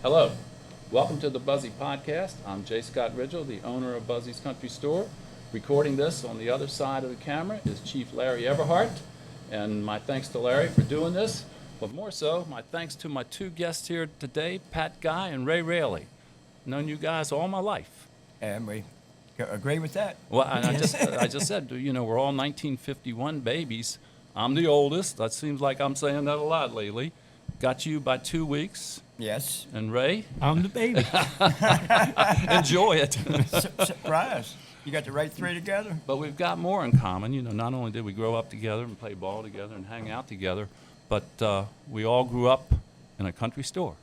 Hello. Welcome to the Buzzy podcast. I'm J. Scott Ridgel, the owner of Buzzy's Country Store. Recording this on the other side of the camera is Chief Larry Everhart, and my thanks to Larry for doing this. But more so, my thanks to my two guests here today, Pat Guy and Ray Raley. Known you guys all my life. And we agree with that. Well, and I just said, we're all 1951 babies. I'm the oldest. That seems like I'm saying that a lot lately. Got you by 2 weeks. Yes. And Ray? I'm the baby. Enjoy it. Surprise. You got the right three together? But we've got more in common. Not only did we grow up together and play ball together and hang out together, but we all grew up in a country store.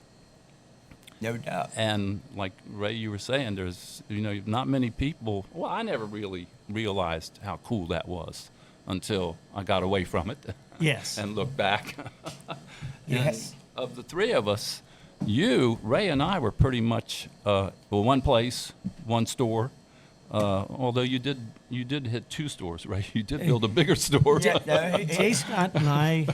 No doubt. And like Ray, you were saying, there's, not many people. Well, I never really realized how cool that was until I got away from it. Yes. And looked back. Yes. And of the three of us, Ray and I were pretty much one place, one store. Although you did hit two stores, right? You did build a bigger store. Jay Scott and I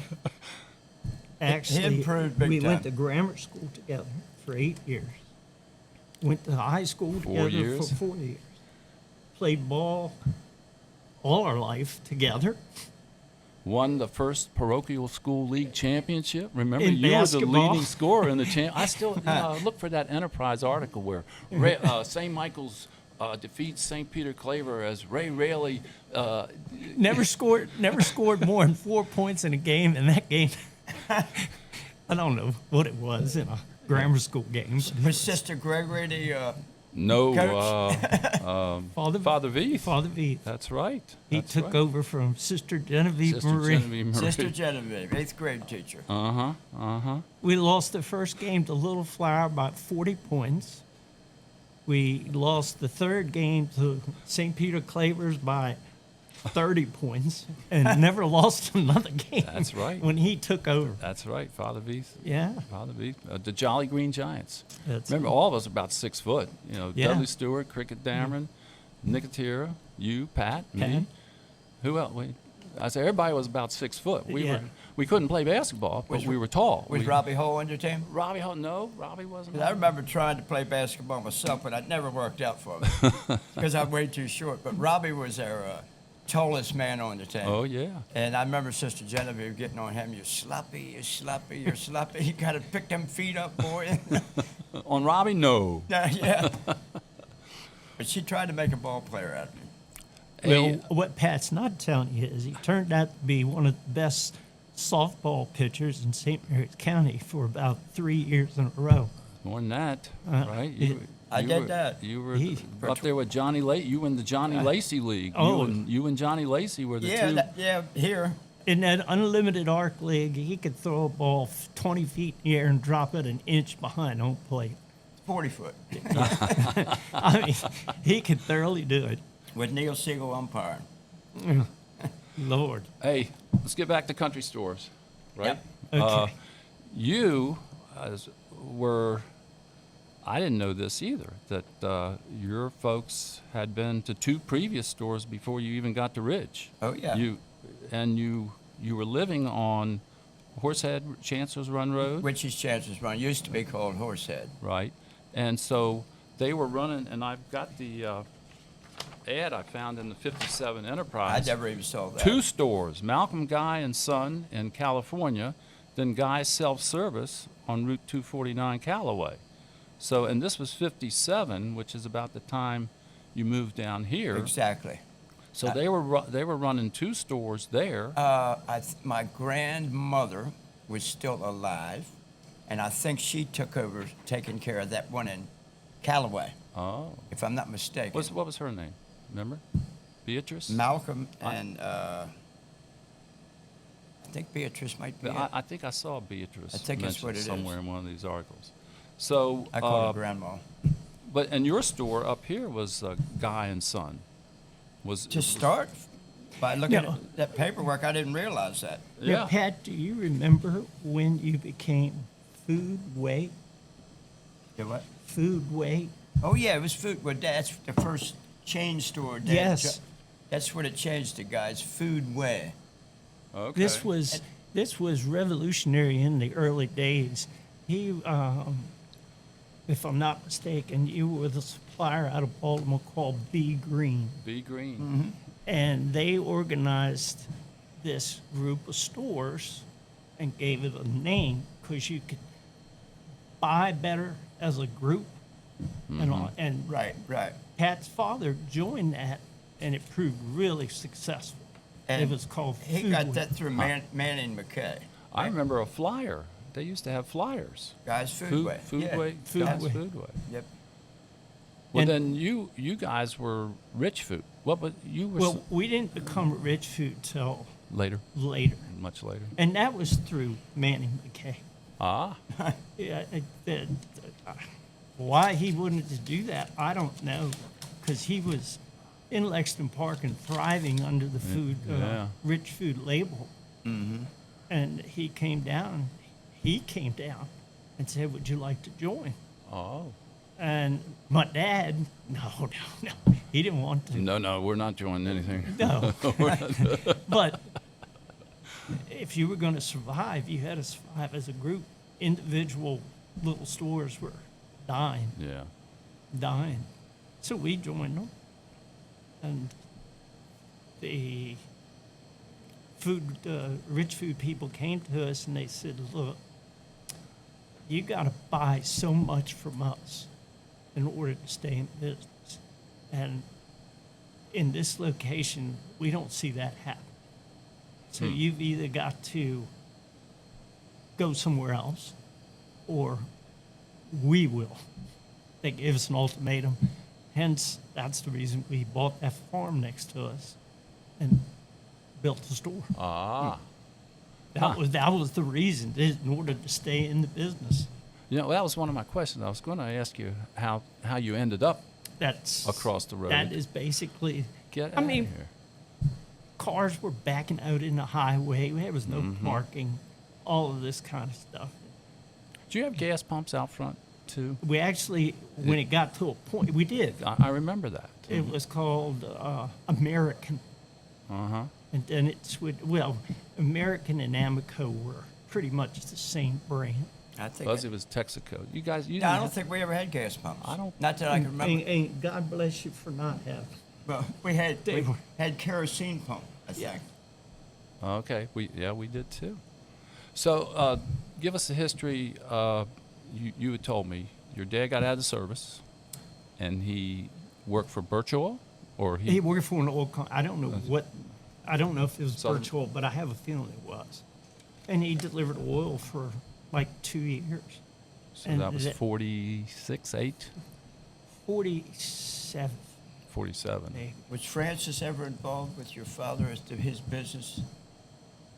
actually improved big time. went to grammar school together for 8 years. Went to high school together for 4 years. Played ball all our life together. Won the first parochial school league championship. Remember, In you basketball. were the leading scorer in the champ. I still look for that Enterprise article where St. Michael's defeats St. Peter Claver as Ray Raley. Never scored more than 4 points in a game. In that game, I don't know what it was in a grammar school game. Was Sister Gregory the No, Father V. Father V. That's right. He That's took right. over from Sister Genevieve Sister Marie. Genevieve Marie. Sister Genevieve, 8th grade teacher. We lost the first game to Little Flower by 40 points. We lost the third game to St. Peter Clavers by 30 points and never lost another game. That's right. When he took over. That's right, Father V. Yeah. Father V. The Jolly Green Giants. Remember, Right. all of us are about 6 foot. Yeah. Dudley Stewart, Cricket Dameron, Nicotera, you, Pat, Pat. me. Who else? I say everybody was about 6 foot. Yeah. We couldn't play basketball, but we were tall. Was Robbie Hole on your team? Robbie Hole? No, Robbie wasn't. 'Cause I remember trying to play basketball myself, but it never worked out for me because I'm way too short. But Robbie was our tallest man on the team. Oh, yeah. And I remember Sister Genevieve getting on him. You're sloppy, you're sloppy, you're sloppy. You got to pick them feet up, boy. On Robbie, no. Yeah. But she tried to make a ball player out of me. Well, Hey, what Pat's not telling you is he turned out to be one of the best softball pitchers in St. Mary's County for about 3 years in a row. more than that, right? I did that. You were He- up there with Johnny Lacey. You in the Johnny Lacey League. Oh. You and Johnny Lacey were the two. Here. In that unlimited arc league, he could throw a ball 20 feet in the air and drop it an inch behind home plate. 40 foot. I mean, he could thoroughly do it. With Neil Siegel umpiring. Lord. Hey, let's get back to country stores, right? Yep. Okay. You were, I didn't know this either, that your folks had been to 2 previous stores before you even got to Ridge. Oh, yeah. You were living on Horsehead, Chancellor's Run Road, Which is Chances Run. Used to be called Horsehead. right? And so they were running, and I've got the ad I found in the 57 I Enterprise. never even saw that. 2 stores, Malcolm Guy and Son in California, then Guy's Self-Service on Route 249 Callaway. So, and this was 57, which is about the time you moved down here. Exactly. So they were running 2 stores there. My grandmother was still alive, and I think she took over taking care of that one in Callaway, Oh, if I'm not mistaken. what was her name? Remember, Beatrice. Malcolm and I think Beatrice might be. I think I saw Beatrice. I think that's mentioned what it is. somewhere in one of these articles. So, I call her Grandma. but and your store up here was Guy and Son. To start, by looking No. at that paperwork, I didn't realize that. Now, Yeah. Pat, do you remember when you became Foodway? Do what? Foodway? Oh yeah, it was food. Well, that's the first chain store. Dad Yes. That's what it changed to, guys. Foodway. Okay. This was revolutionary in the early days. He if I'm not mistaken, you were the supplier out of Baltimore called B Green. Be green. And they organized this group of stores and gave it a name because you could buy better as a group. And, all, and Right. Pat's father joined that, and it proved really successful. And it was called He Food got Week. that through Manning McKay. I remember a flyer. They used to have flyers. Guys, Foodway. Foodway. Foodway. Guys Foodway. Yep. Well, And- then you guys were Rich Food. What? But you were Well, we didn't become Rich Food till later, later, much later. and that was through Manning McKay. Ah, Yeah, why he wanted to do that, I don't know, because he was in Lexington Park and thriving under the food, yeah. Rich Food label. And he came down and said, "Would you like to join?" oh. And my dad, no, he didn't want to. No, we're not joining anything. No. But if you were going to survive, you had to survive as a group. Individual little stores were dying. So we joined them. And the Rich Food people came to us and they said, "Look, you got to buy so much from us in order to stay in business. And in this location, we don't see that happen. So you've either got to go somewhere else or we will." They gave us an ultimatum. Hence, that's the reason we bought that farm next to us and built the store. Ah. That was the reason, in order to stay in the business. You know, that was one of my questions. I was going to ask you how you ended up That's across the road. That is basically. Get I out mean, of here. cars were backing out in the highway. There was no parking. All of this kind of stuff. Do you have gas pumps out front too? We actually, when it got to a point, we did. I remember that. It was called American. Uh-huh. And then it's American and Amoco were pretty much the same brand. I think. Buzzy was Texaco. You guys, you No, I didn't don't have- think we ever had gas pumps. I don't- Not that I can remember. And God bless you for not having. Well, we had They were- kerosene pump, I think. Yeah. Okay, we did too. So, give us a history. You had told me your dad got out of the service, and he worked for Birch Oil, or He worked for an oil company. I don't know if it was Southern- Birch Oil, but I have a feeling it was. And he delivered oil for like 2 years. So and that was that- 46, 8, 47. 47. maybe. Was Francis ever involved with your father as to his business?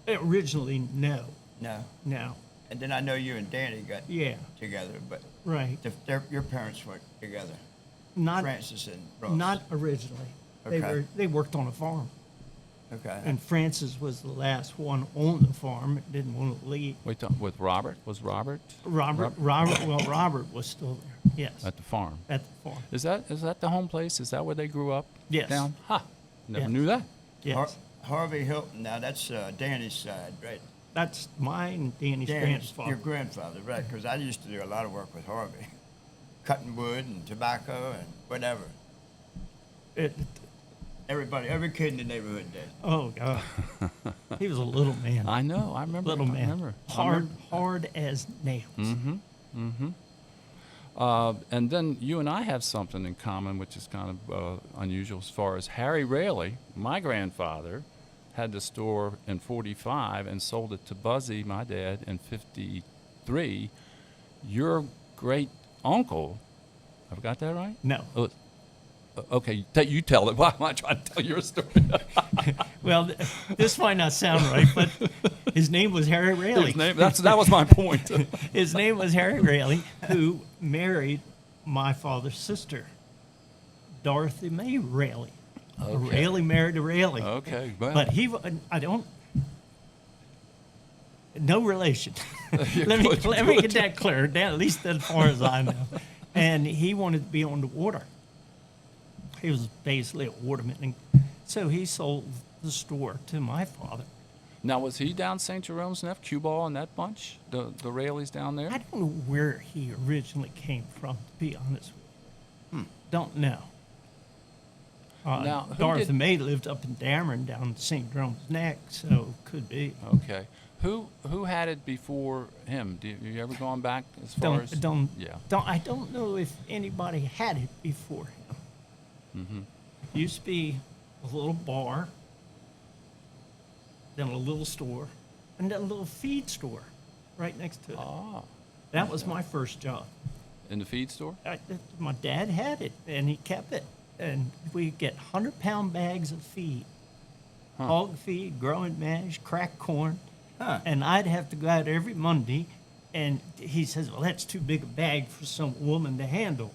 Originally, no. No. And then I know you and Danny got Yeah, together, but right. your parents weren't together. Not Francis and Ross. not originally. Okay. They worked on a farm. Okay. And Francis was the last one on the farm. Didn't want to leave. Wait, with Robert? Was Robert Robert was still there. Yes, at the farm? at the farm. Is that the home place? Is that where they grew up? Yes. Down? Ha! Never Yes. knew that. Yes, Harvey Hilton. Now that's Danny's side, right? that's mine and Danny's Danny's grandfather. your grandfather, right? Because I used to do a lot of work with Harvey, cutting wood and tobacco and whatever. Every kid in the neighborhood did. Oh God, he was a little man. I know. I remember. Little I man, remember. hard as nails. And then you and I have something in common, which is kind of unusual as far as Harry Raley, my grandfather, had the store in 45 and sold it to Buzzy, my dad, in 53. Your great uncle, have I got that right? No, Okay, you tell it. Why am I trying to tell your story? well, this might not sound right, but his name was Harry Raley. His name, that was my point. His name was Harry Raley, who married my father's sister, Dorothy Mae Raley. Okay. Raley married a Raley. Okay, well. But no relation. let me get that clear, at least as far as I know. And he wanted to be on the water. He was basically a waterman. And so he sold the store to my father. Now, was he down St. Jerome's Neff, Cue Ball and that bunch? The Raleys down there? I don't know where he originally came from, to be honest with you. Don't know. Now, who Dorothy did- May lived up in Dameron down St. Jerome's Neck, so could be. Okay. Who had it before him? Do you ever gone back as far as? Yeah. I don't know if anybody had it before him. Mm-hmm. It used to be a little bar, then a little store, and then a little feed store right next to it. Ah, That was my first job. in the feed store? My dad had it, and he kept it. And we get 100-pound bags of feed, hog feed, growing mash, cracked corn. Huh. And I'd have to go out every Monday, and he says, well, that's too big a bag for some woman to handle.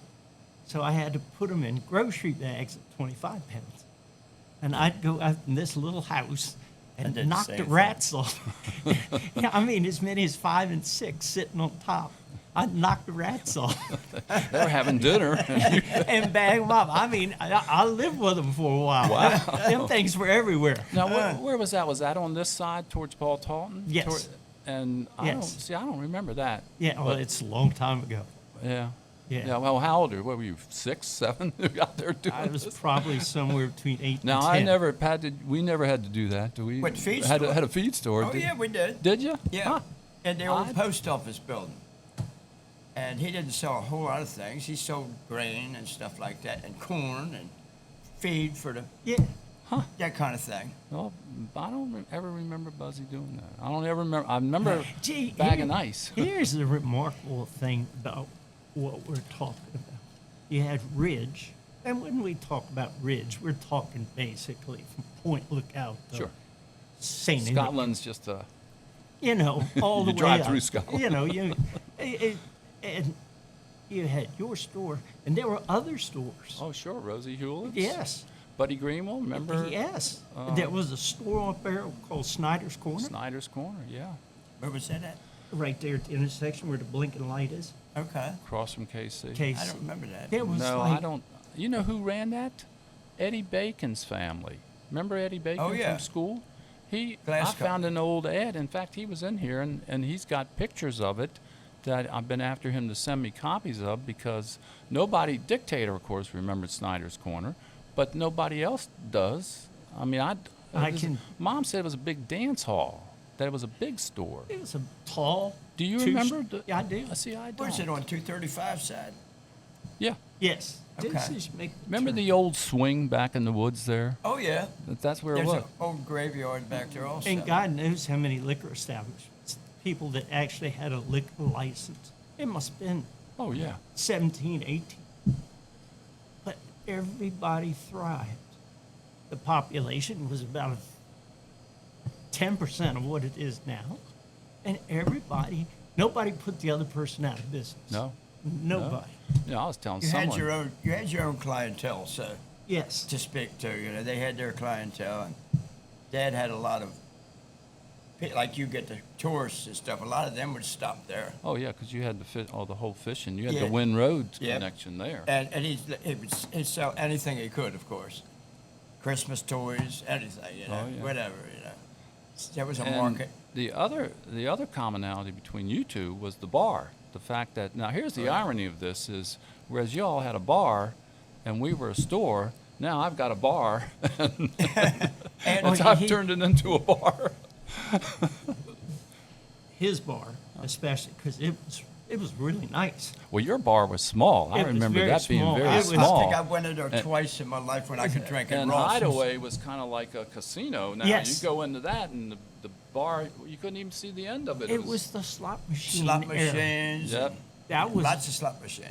So I had to put them in grocery bags of 25 pounds. And I'd go out in this little house I and did the knock same the thing. rats off. Yeah, I mean, as many as 5 and 6 sitting on top. I'd knock the rats off They were having dinner. And you, and bag them up. I mean, I lived with them for a while. Wow. Them things were everywhere. now, where was that? Was that on this side towards Paul Talton? Yes. And I Yes. don't remember that. Yeah, well, it's a long time ago. Yeah. Yeah. Yeah. Well, how old are you? What were you? 6, 7? Out there doing I was this? probably somewhere between 8 Now and 10. I never had to. We never had to do that. Do we? What, feed had store? had a feed store. Oh, did, yeah, we did. Did you? Yeah. Huh. In the old Odd. post office building. And he didn't sell a whole lot of things. He sold grain and stuff like that, and corn and feed for the Yeah. that kind of thing. Well, I don't ever remember Buzzy doing that. I don't ever remember. I remember Gee, bagging ice. Here's the remarkable thing about what we're talking about. You had Ridge, and when we talk about Ridge, we're talking basically from Point Lookout to Sure. St. Scotland's just a. You know, all the You way drive up. through Scotland. You know, and you had your store, and there were other stores. Oh, sure, Rosie Hewlett's. Yes. Buddy Greenwell, remember? Yes. There was a store up there called Snyder's Corner, Snyder's Corner, yeah. Where was that at? right there at the intersection where the blinking light is. Okay. Across from KC. Case. I don't remember that. There was No, like, I don't. You know who ran that? Eddie Bacon's family. Remember Eddie Bacon Oh, yeah. from school? I Glass found company. an old ad. In fact, he was in here, and he's got pictures of it that I've been after him to send me copies of because nobody, Dictator, of course, remembered Snyder's Corner, but nobody else does. I mean, Mom said it was a big dance hall, that it was a big store. it was a tall. Do you two- remember? Yeah, I do. See, I don't. Where's it on 235 side? Yeah. Yes. Okay. This is make Remember turn. the old swing back in the woods there? Oh, yeah. That's where There's it an was. old graveyard back there also. And God knows how many liquor establishments, people that actually had a liquor license. It must have been Oh, yeah. 17, 18. But everybody thrived. The population was about 10% of what it is now. And nobody put the other person out of business. No. Nobody. Yeah, I was telling You someone. had your own clientele, so Yes. to speak to, you know, they had their clientele, and Dad had a lot of, like you get the tourists and stuff. A lot of them would stop there, Oh yeah, because you had the whole fishing. You had the Yeah. Wind Road Yep. connection there. and he'd sell anything he could, of course, Christmas toys, anything, you know, Oh, yeah. whatever, you know. There was a And market. the other commonality between you two was the bar. The fact that now here's the irony of this is whereas y'all had a bar and we were a store, now I've got a bar and And I've turned it into a bar. His bar, especially, because it was really nice. Well, your bar was small. I It was remember very that being small. very It was- small. I think I went in there twice in my life when I could drink in And Rawson's. Hideaway was kind of like a casino. Now Yes. you go into that, and the bar, you couldn't even see the end of it. It was the slot machine. Slot era. machines. Yep. That was Lots of slot machines.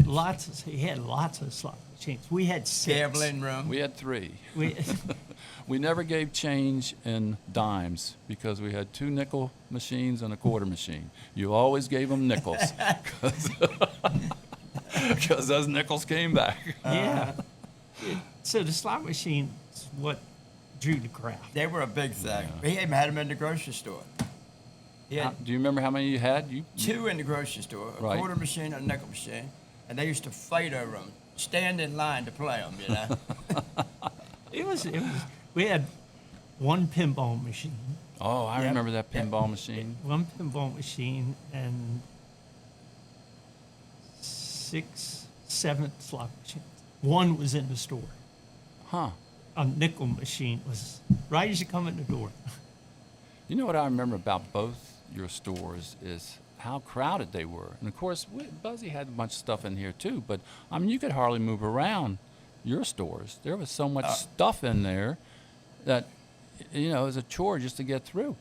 he had lots of slot machines. We had 6. Gambling room. We had 3. We, We never gave change in dimes because we had 2 nickel machines and a quarter machine. You always gave them nickels because those nickels came back. yeah. So the slot machine is what drew the crowd. They were a big thing. He even had them in the grocery store. He had Do you remember how many you had? You 2 in the grocery store, a Right. quarter machine and a nickel machine, and they used to fight over them, stand in line to play them, you know. It was we had one pinball machine, Oh, I Yep, remember that yep. pinball machine. and 6, 7 slot machines. One was in the store. Huh. A nickel machine was right as you come in the door. You know what I remember about both your stores is how crowded they were. And of course, Buzzy had a bunch of stuff in here too, but I mean, you could hardly move around your stores. There was so much stuff in there that, you know, it was a chore just to get through.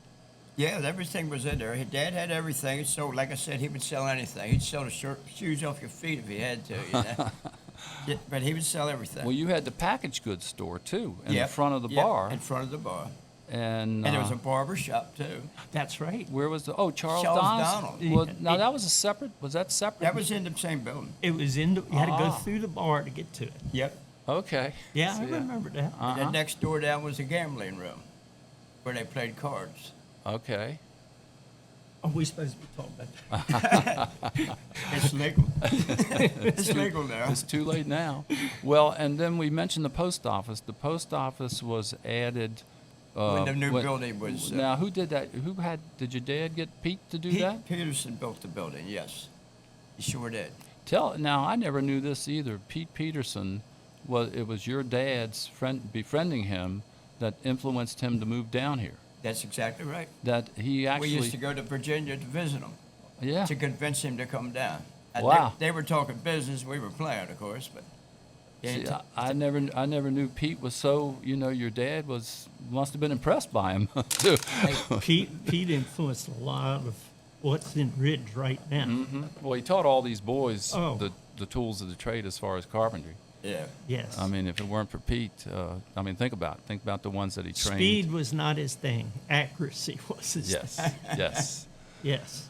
Yeah, everything was in there. His dad had everything. So, like I said, he would sell anything. He'd sell the shoes off your feet if he had to, you know. Yeah, but he would sell everything. Well, you had the packaged goods store too, in the Yep, front of the yep, bar. in front of the bar. And And there was a barber shop, too. That's right. where was the, oh, Charles Charles Donald. Donald. Well, now that was a separate, was that separate? That was in the same building. It was in the, you had to go Ah. through the bar to get to it. Yep. Okay. Yeah, I See, remember that. And Uh-huh. then next door down was a gambling room where they played cards. Okay. Are we supposed to be talking about that? It's legal. It's legal now. It's too late now. Well, and then we mentioned the post office. The post office was added. When the new building was, Now, who did that? Did your dad get Pete to do that? Pete Peterson built the building, yes. He sure did. Now, I never knew this either. Pete Peterson, it was your dad's befriending him that influenced him to move down here. That's exactly right. That he actually. We used to go to Virginia to visit him, Yeah. to convince him to come down. And Wow. They were talking business. We were playing, of course, but. See, I never knew Pete was so. You know, your dad must have been impressed by him too. Pete influenced a lot of what's in Ridge right now. Hmm. Well, he taught all these boys Oh. the tools of the trade as far as carpentry. Yeah. Yes. I mean, if it weren't for Pete, I mean, think about the ones that he trained. Speed was not his thing. Accuracy was his Yes, thing. yes. Yes.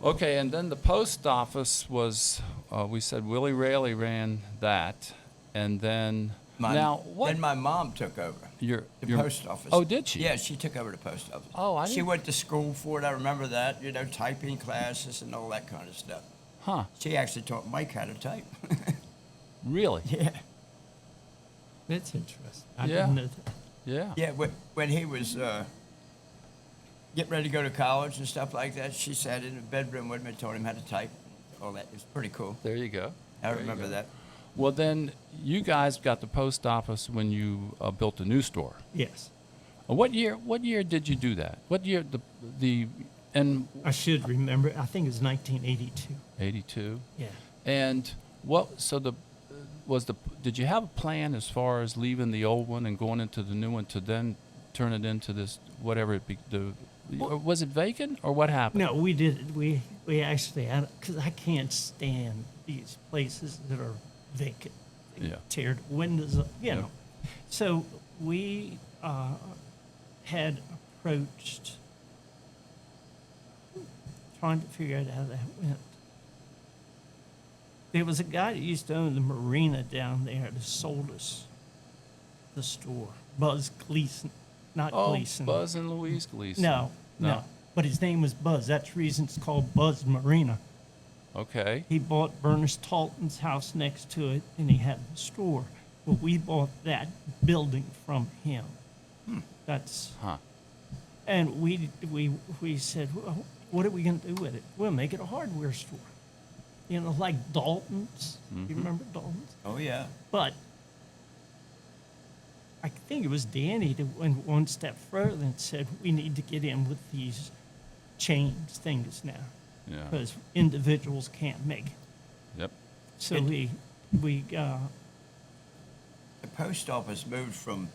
Okay, and then the post office was. We said Willie Raley ran that, and then now what? Then my mom took over your the post office. Oh, did she? Yeah, she took over the post office. Oh, I She didn't. went to school for it. I remember that. You know, typing classes and all that kind of stuff. Huh? She actually taught Mike how to type. Really? Yeah. That's interesting. I Yeah. didn't know that. Yeah. Yeah, when he was getting ready to go to college and stuff like that, she sat in the bedroom with me and taught him how to type. All that. It's pretty cool. There you go. I There you remember go. that. Well, then you guys got the post office when you built the new store. Yes. What year? What year did you do that? What year? And I should remember. I think it was 1982. 82. Yeah. And what? So did you have a plan as far as leaving the old one and going into the new one to then turn it into this whatever it be? Or was it vacant or what happened? No, we did. We actually had, because I can't stand these places that are vacant. They Yeah. tear the windows up, you Yeah. know. So we had approached, trying to figure out how that went. There was a guy that used to own the marina down there that sold us the store. Buzz Gleason, not Oh, Gleason. Buzz and Louise Gleason. No, No. no. But his name was Buzz. That's the reason it's called Buzz Marina. Okay. He bought Bernice Talton's house next to it, and he had the store. Well, we bought that building from him. That's Huh. and we said, well, what are we going to do with it? We'll make it a hardware store. You know, like Dalton's. You remember Dalton's? Oh, yeah. But I think it was Danny that went one step further and said, we need to get in with these chains things now, Yeah. because individuals can't make it. Yep. So It- we The post office moved from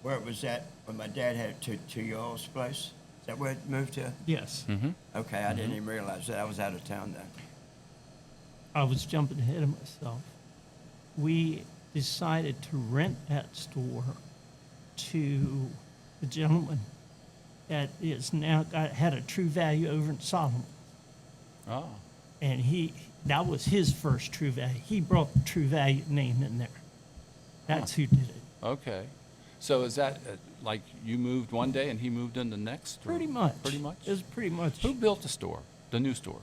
where it was at when my dad had it to y'all's place. Is that where it moved to? yes, Mm-hmm. Okay, I didn't even realize that. I was out of town then. I was jumping ahead of myself. We decided to rent that store to the gentleman that is now had a True Value over in Solomon. Oh. And that was his first True Value. He brought the True Value name in there. That's who did it. Okay. So is that like you moved one day and he moved in the next? or- Pretty much. Pretty much. It was pretty much Who built the store? The new store?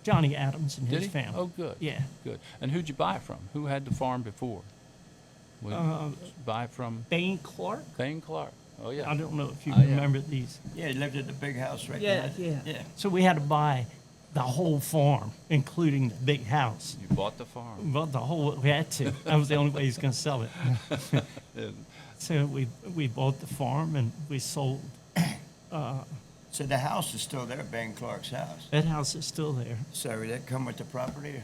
Johnny Adams and Did his he? family. Oh, good. Yeah. Good. And who'd you buy it from? Who had the farm before? We buy from Bain Clark. Bain Clark. Oh, yeah. I don't know if you Oh, yeah. remember these. Yeah, he lived in the big house right Yeah, behind it. yeah. So we had to buy the whole farm, including the big house. You bought the farm. Well, the whole, we had to. That was the only way he's going to sell it. And So we bought the farm and we sold. So the house is still there, Ben Clark's house. That house is still there. So did that come with the property,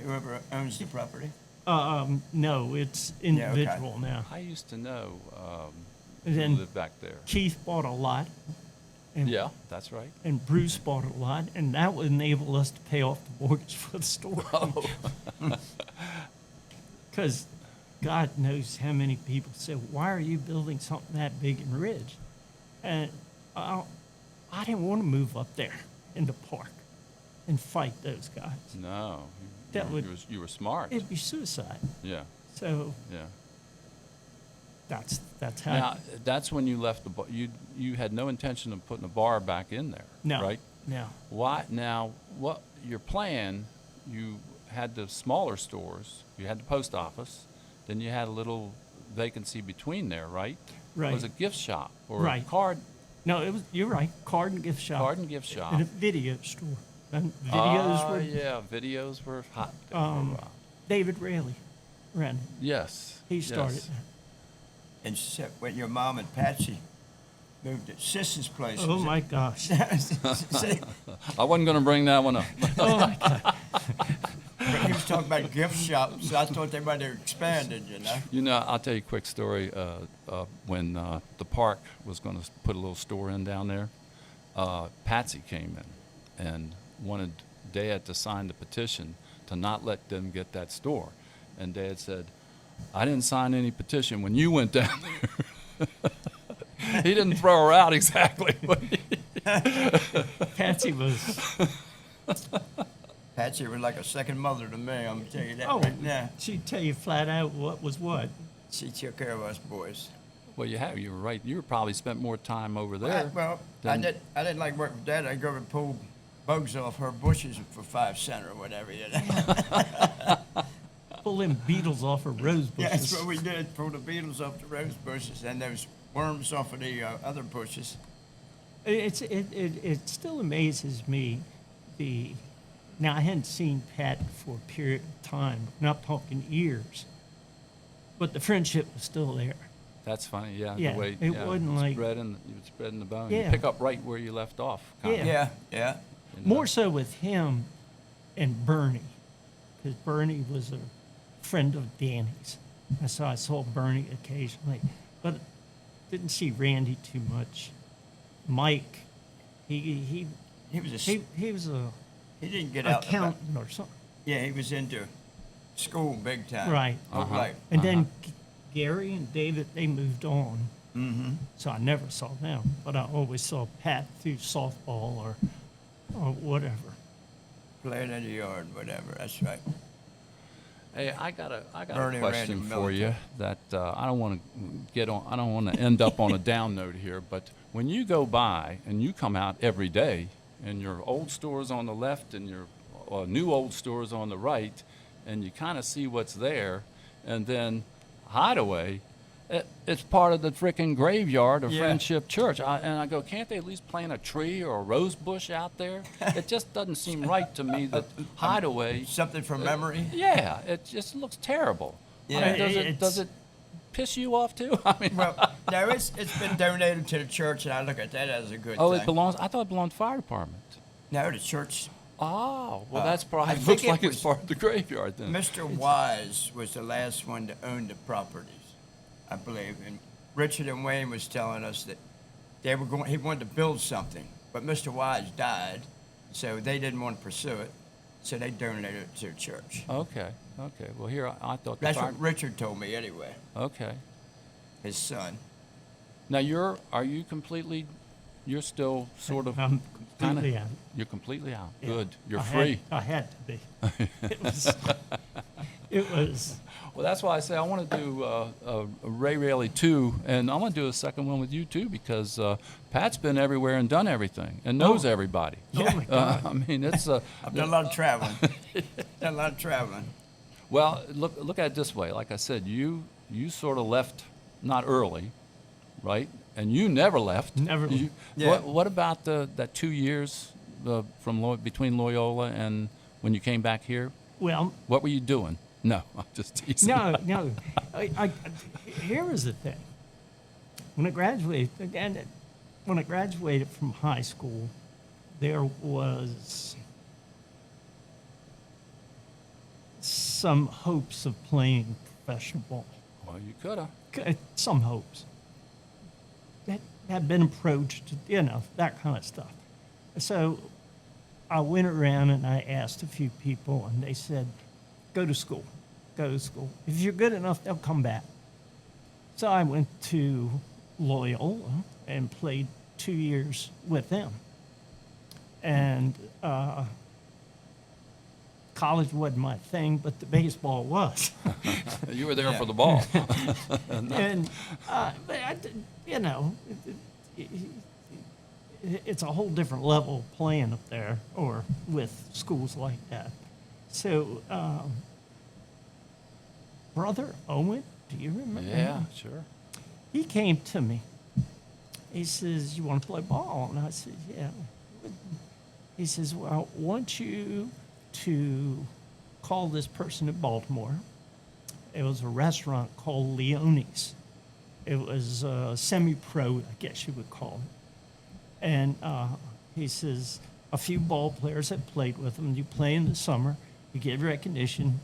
whoever owns the property? No, it's okay. individual now. I used to know And who then lived back there. Keith bought a lot. And, Yeah, that's right. And Bruce bought a lot, and that would enable us to pay off the mortgage for the store. Oh. Because God knows how many people say, "Why are you building something that big in Ridge?" And I didn't want to move up there in the park and fight those guys. No. That would- You were smart. It'd be suicide. Yeah, So yeah. that's how. Now, that's when you left the bar. You had no intention of putting a bar back in there, No. right? No. Why now? What your plan? You had the smaller stores. You had the post office. Then you had a little vacancy between there, right? Right. It was a gift shop or Right. a card No, it was. You're right. Card and gift shop. and gift shop. And a video store. And videos were Yeah, videos were hot. There for a while. David Raley ran. it. Yes. He started. yes. And so when your mom and Patsy moved to Sis's place. Oh my gosh. See, I wasn't going to bring that one up. Oh my God. but he was talking about gift shops, so I thought they might have expanded, you know? You know, I'll tell you a quick story. When the park was going to put a little store in down there, Patsy came in and wanted Dad to sign the petition to not let them get that store. And Dad said, "I didn't sign any petition when you went down there." He didn't throw her out exactly. But Patsy was. Patsy was like a second mother to me, I'm gonna tell you that Oh, right now. she'd tell you flat out what was what. She took care of us boys. well, you were right. You probably spent more time over there. Well, I didn't like working with Dad. I'd go over and pull bugs off her bushes for 5 cents or whatever, you know? Pull them beetles off of rose Yeah, bushes. that's what we did, pull the beetles off the rose bushes and those worms off of the other bushes. It still amazes me. Now I hadn't seen Pat for a period of time. Not talking years, but the friendship was still there. That's funny, yeah. Yeah, the way, it wasn't like- you would spread in the bone. Yeah. You pick up right where you left off. Kinda, Yeah. Yeah. you know. More so with him and Bernie, because Bernie was a friend of Danny's. So I saw Bernie occasionally, but didn't see Randy too much. Mike, he He was a, he was a he didn't get out. accountant or something, Yeah, he was into school big time. right? Like, And then Gary and David, they moved on, mm-hmm. so I never saw them. But I always saw Pat through softball or whatever. Playing in the yard, whatever. That's right. Hey, I got a Bernie question Randy for you that I don't want to get on. I don't want to end up on a down note here. But when you go by and you come out every day, and your old store's on the left and your new old store's on the right, and you kind of see what's there, and then Hideaway, it's part of the frickin' graveyard of Yeah. Friendship Church. And I go, can't they at least plant a tree or a rose bush out there? It just doesn't seem right to me that Hideaway. Something from memory. Yeah, it just looks terrible. Yeah. I mean, It's- does it piss you off too? I mean, Well, no, it's been donated to the church, and I look at that as a good oh, thing. it belongs. I thought it belonged to the fire department. No, the church. Oh, well, that's probably I think looks it like it's was- part of the graveyard then. Mr. Wise was the last one to own the properties, I believe. And Richard and Wayne was telling us that they were going. He wanted to build something, but Mr. Wise died, so they didn't want to pursue it. So they donated it to the church. Okay. Well, here I thought the That's fire. what Richard told me anyway. Okay. His son. Now are you completely? You're still sort of. I'm kinda- completely out. You're completely out. Yeah. Good. You're I free. I had to be. It was. Well, that's why I say I want to do a Ray Raley 2, and I want to do a second one with you too, because Pat's been everywhere and done everything and knows everybody. Oh my God. I mean, it's I've done a lot of traveling. Done a lot of traveling. well, look at it this way. Like I said, you you sort of left not early, right? And you never left. Never left. Yeah. What about that 2 years between Loyola and when you came back here? Well, What were you doing? No, I'm just teasing. no. Here was the thing. When I graduated from high school, there was some hopes of playing professional ball. Well, you could have. Some hopes. That had been approached, that kind of stuff. So I went around and I asked a few people, and they said, go to school. Go to school. If you're good enough, they'll come back. So I went to Loyola and played 2 years with them. And college wasn't my thing, but the baseball was. You were there Yeah. for the ball. And, but it's a whole different level of playing up there or with schools like that. So, Brother Owen, do you remember Yeah, him? sure. He came to me. He says, you want to play ball? And I said, yeah. He says, well, I want you to call this person in Baltimore. It was a restaurant called Leone's. It was semi-pro, I guess you would call it. And he says, a few ball players have played with him. You play in the summer, you get recognition,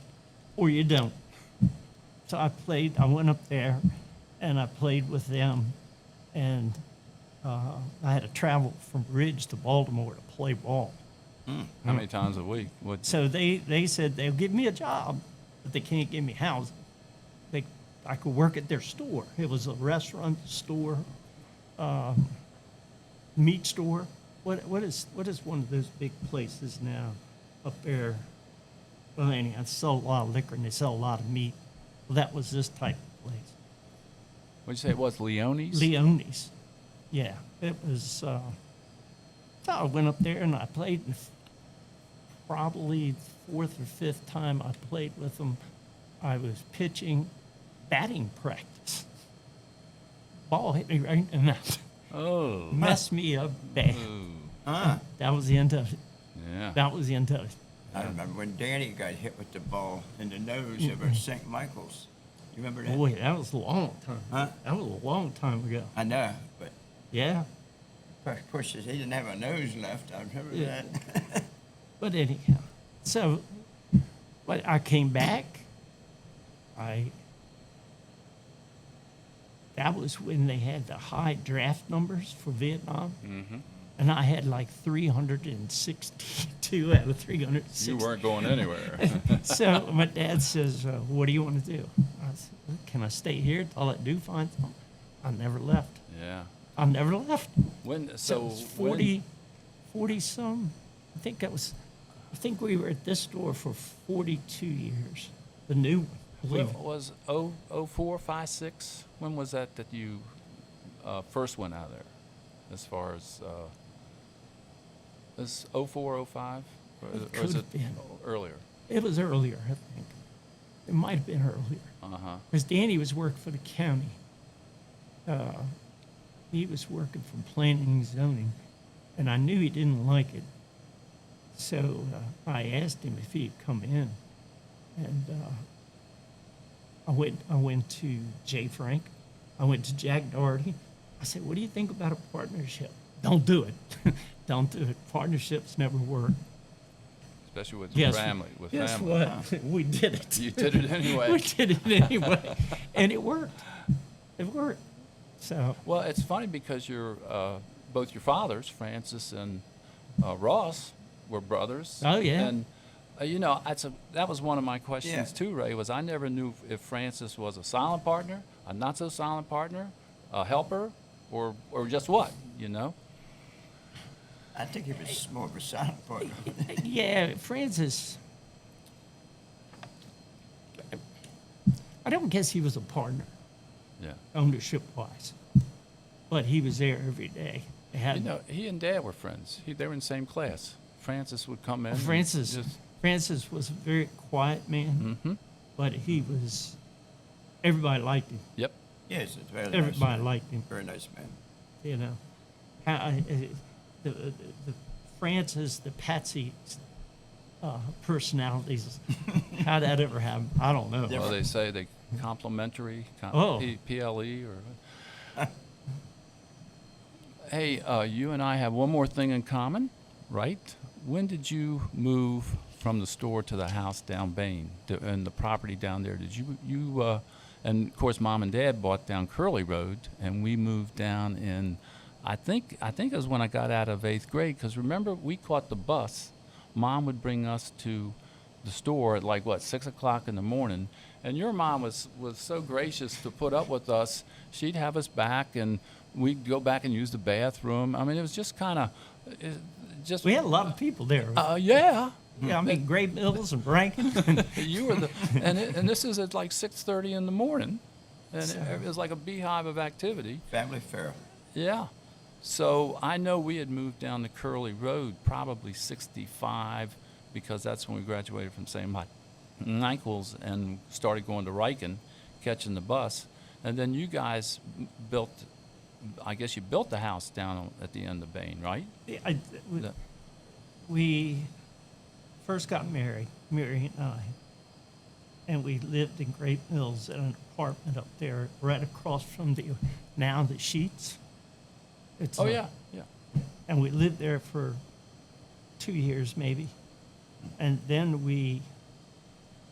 or you don't. So I went up there, and I played with them. And I had to travel from Ridge to Baltimore to play ball. How many times a week? So they said they'll give me a job, but they can't give me housing. I could work at their store. It was a restaurant, store, meat store. What is one of those big places now up there? Well, anyhow, they sell a lot of liquor and they sell a lot of meat. Well, that was this type of place. What'd you say it was? Leone's? Leone's. Yeah, it was. So I went up there and I played. Probably fourth or fifth time I played with them, I was pitching batting practice. Ball hit me right in the mouth. Oh. Messed me up bad. That was the end of it. Yeah. That was the end of it. I remember when Danny got hit with the ball in the nose over St. Michael's. You remember that? Boy, that was a long time. Huh? That was a long time ago. I know, but Yeah. of course, he didn't have a nose left. I remember Yeah. that. But anyhow, so but I came back. That was when they had the high draft numbers for Vietnam. Mm-hmm. And I had like 362 out of 360. You weren't going anywhere. So my dad says, what do you want to do? I said, can I stay here till I do find something? I never left. Yeah. I never left. When So it was 40 some. I think we were at this store for 42 years. The new one. I when believe. was 04, 5, 6? When was that you first went out of there? As far as is 04, 05? Or It is could it have been. earlier? It was earlier, I think. It might have been earlier. Uh-huh. Because Danny was working for the county. He was working for planning and zoning, and I knew he didn't like it. So I asked him if he'd come in, and I went to Jay Frank. I went to Jack Doherty. I said, "What do you think about a partnership?" Don't do it. Don't do it. Partnerships never work. Especially with Guess- family. With Guess family. what? We did it. You did it anyway. We did it anyway, and it worked. It worked. So Well, it's funny because both your fathers, Francis and Ross, were brothers. Oh, yeah. And that was one of my questions Yeah. too, Ray. Was I never knew if Francis was a silent partner, a not so silent partner, a helper, or just what? I think he was more of a silent partner. yeah, Francis. I don't guess he was a partner, Yeah. ownership wise, but he was there every day. They had He and Dad were friends. They were in the same class. Francis would come in. and Francis. just- Francis was a very quiet man, Mhm. but he was everybody liked him. Yep. Yes, it's very nice. Everybody man. liked him. Very nice man. You know, the Francis, the Patsy personalities. How that ever happened, I don't know. Well, they say they complimentary, Oh. PLE or. Hey, you and I have one more thing in common, right? When did you move from the store to the house down Bain and the property down there? Did you and of course Mom and Dad bought down Curly Road, and we moved down in, I think it was when I got out of 8th grade, because remember we caught the bus. Mom would bring us to the store at like 6 o'clock in the morning, and your mom was so gracious to put up with us. She'd have us back, and we'd go back and use the bathroom. I mean, it was just kind of just. We had a lot of people there. Yeah. Yeah, I mean, Great Mills and Rankin. You were the, and this is at like 6:30 in the morning, and it was like a beehive of activity. Family fair. Yeah. So I know we had moved down the Curly Road, probably 65, because that's when we graduated from St. Michael's and started going to Riken, catching the bus. And then you guys built, I guess you built the house down at the end of Bain, right? We first got married, Mary and I, and we lived in Great Mills in an apartment up there right across from the Sheets. It's Oh, yeah, yeah. And we lived there for 2 years maybe. And then we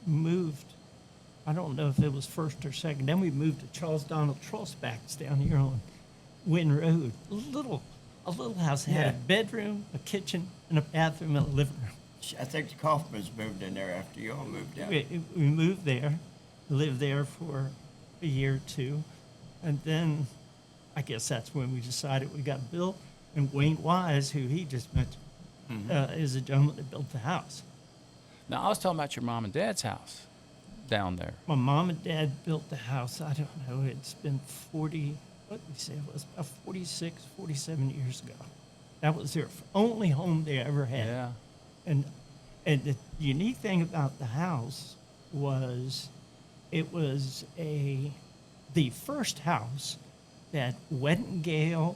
moved, I don't know if it was first or second, then we moved to Charles Donald Trostbach's down here on Wynn Road. A little house. It had Yeah. a bedroom, a kitchen, and a bathroom and a living room. I think the Kaufmans moved in there after you all moved down. We moved there, lived there for a year or two, and then I guess that's when we decided we got built. And Wayne Wise, who he just mentioned, is a gentleman that built the house. Now, I was talking about your mom and dad's house down there. My mom and dad built the house, I don't know, it's been 40, what did we say, it was about 46, 47 years ago. That was their only home they ever had. Yeah. And the unique thing about the house was it was the first house that Wettengale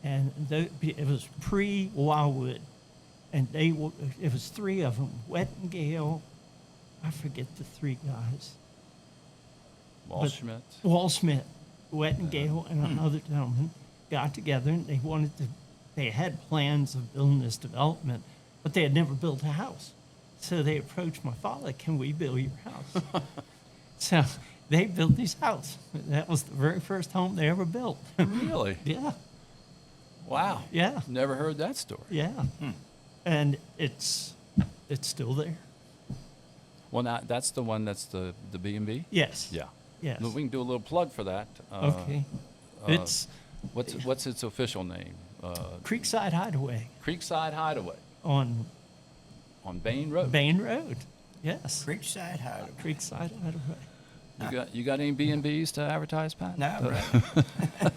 and it was pre-Wildwood, and it was three of them. Wettengale, I forget the three guys. Walschmidt. Wall Smith, Wettengale, and another gentleman got together, and they had plans of building this development, but they had never built a house. So they approached my father, can we build your house? So they built this house. That was the very first home they ever built. Really? Yeah, Wow. yeah, Never heard that story. yeah. And it's still there. Well, now, that's the one that's the B&B? Yes. Yeah. Yes. We can do a little plug for that. Okay. It's What's its official name? Creekside Hideaway Creekside Hideaway on on Bain Road. Bain Road. Yes. Creekside Hideaway. Creekside Hideaway. You got any B&Bs to advertise, Pat? No, right.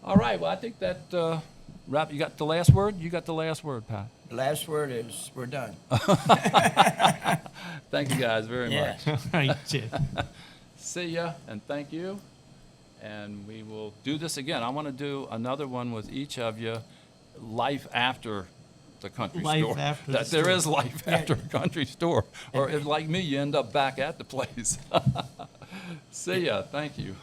All right. Well, I think that wrap. You got the last word. You got the last word, Pat. The last word is we're done. Thank you guys very Yeah. much. All right, Jim. See ya, and thank you. And we will do this again. I want to do another one with each of you. Life after the country Life store. after That the there store. is life after a country store. Or if, like me, you end up back at the place. See ya. Thank you.